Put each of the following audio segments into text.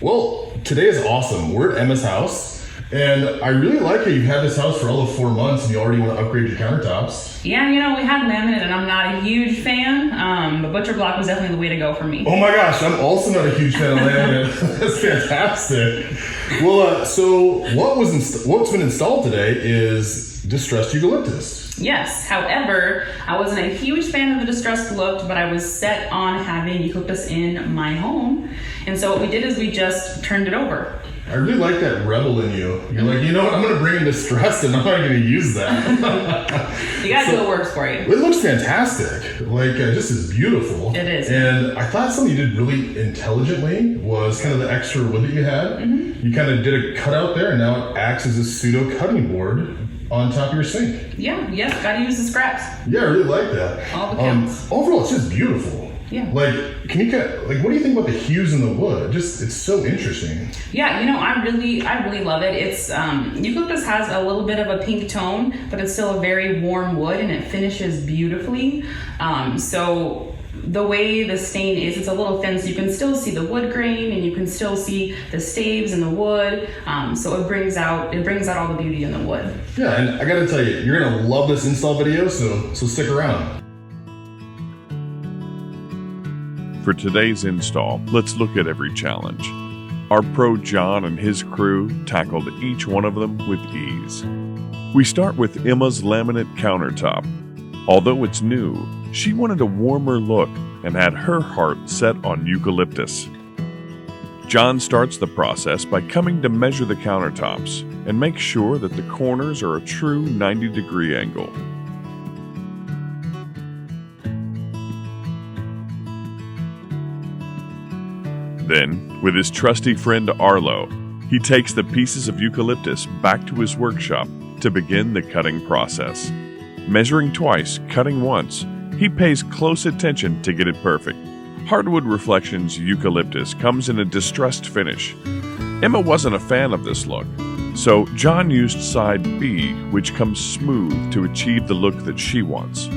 Well, today is awesome. We're at Emma's house, and I really like how you've had this house for all of 4 months and you already want to upgrade your countertops. Yeah, we had laminate and I'm not a huge fan, but butcher block was definitely the way to go for me. Oh my gosh, I'm also not a huge fan of laminate. That's fantastic. Well, so what's been installed today is distressed eucalyptus. Yes, however, I wasn't a huge fan of the distressed look, but I was set on having eucalyptus in my home. And so what we did is we just turned it over. I really like that rebel in you. You're like, you know what, I'm going to bring in distressed and I'm not going to use that. You got to do what works for you. It looks fantastic. Just is beautiful. It is. And I thought something you did really intelligently was kind of the extra wood that you had. Mm-hmm. You kind of did a cutout there and now it acts as a pseudo cutting board on top of your sink. Yeah, yes, gotta use the scraps. Yeah, I really like that. All the counts. Overall, it's just beautiful. Yeah. What do you think about the hues in the wood? It's so interesting. Yeah, I really love it. It's eucalyptus has a little bit of a pink tone, but it's still a very warm wood and it finishes beautifully. So the way the stain is, it's a little thin, so you can still see the wood grain and you can still see the staves in the wood. So it brings out all the beauty in the wood. Yeah, and I gotta tell you, you're gonna love this install video, so stick around. For today's install, let's look at every challenge. Our pro John and his crew tackled each one of them with ease. We start with Emma's laminate countertop. Although it's new, she wanted a warmer look and had her heart set on eucalyptus. John starts the process by coming to measure the countertops and make sure that the corners are a true 90-degree angle. Then, with his trusty friend Arlo, he takes the pieces of eucalyptus back to his workshop to begin the cutting process. Measuring twice, cutting once, he pays close attention to get it perfect. Hardwood Reflections eucalyptus comes in a distressed finish. Emma wasn't a fan of this look, so John used side B, which comes smooth to achieve the look that she wants.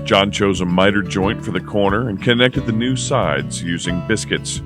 John chose a miter joint for the corner and connected the new sides using biscuits.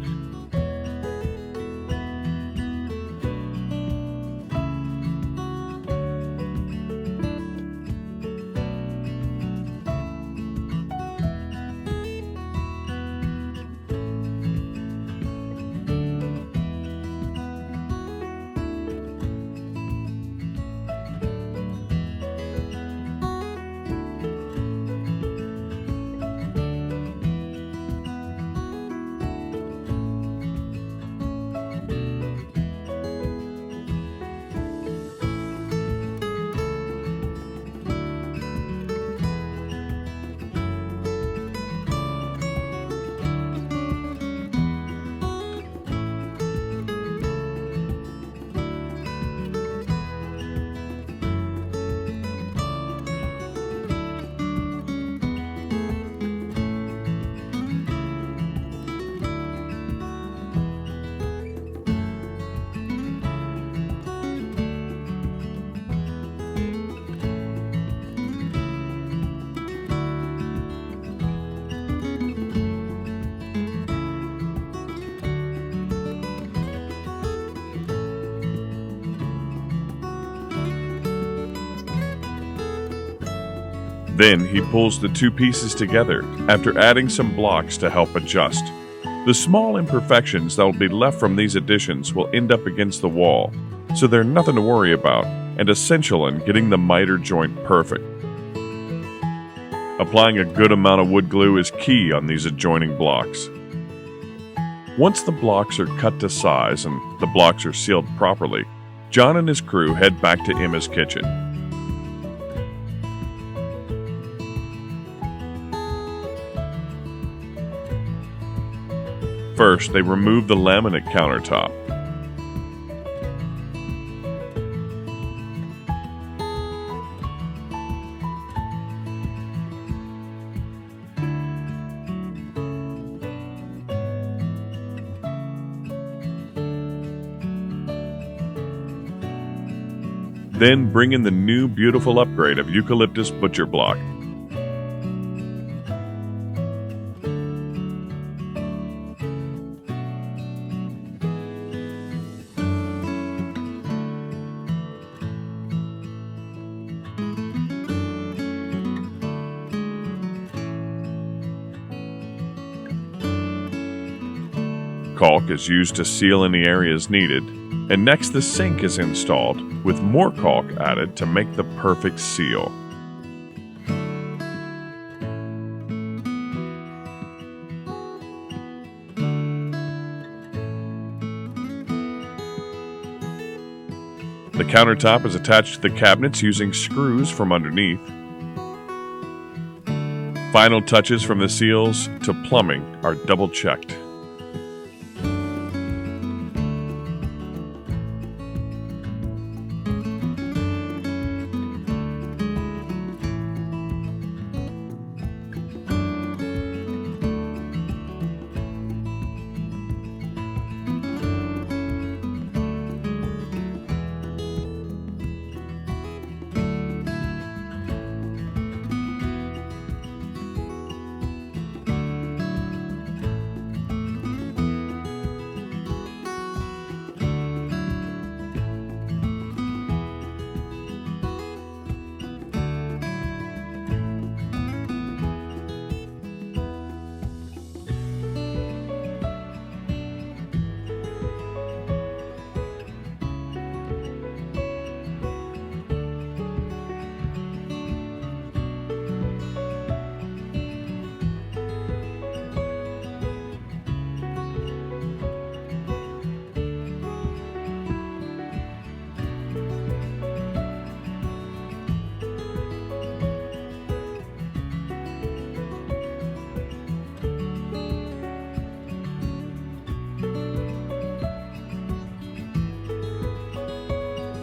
Then he pulls the two pieces together after adding some blocks to help adjust. The small imperfections that will be left from these additions will end up against the wall, so they're nothing to worry about and essential in getting the miter joint perfect. Applying a good amount of wood glue is key on these adjoining blocks. Once the blocks are cut to size and the blocks are sealed properly, John and his crew head back to Emma's kitchen. First, they remove the laminate countertop. Then bring in the new beautiful upgrade of Eucalyptus butcher block. Caulk is used to seal any areas needed, and next the sink is installed, with more caulk added to make the perfect seal. The countertop is attached to the cabinets using screws from underneath. Final touches from the seals to plumbing are double-checked.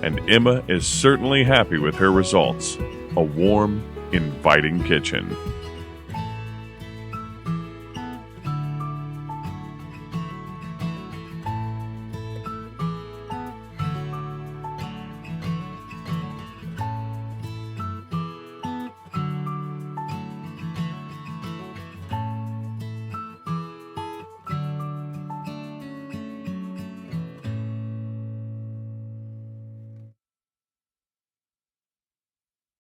And Emma is certainly happy with her results. A warm, inviting kitchen.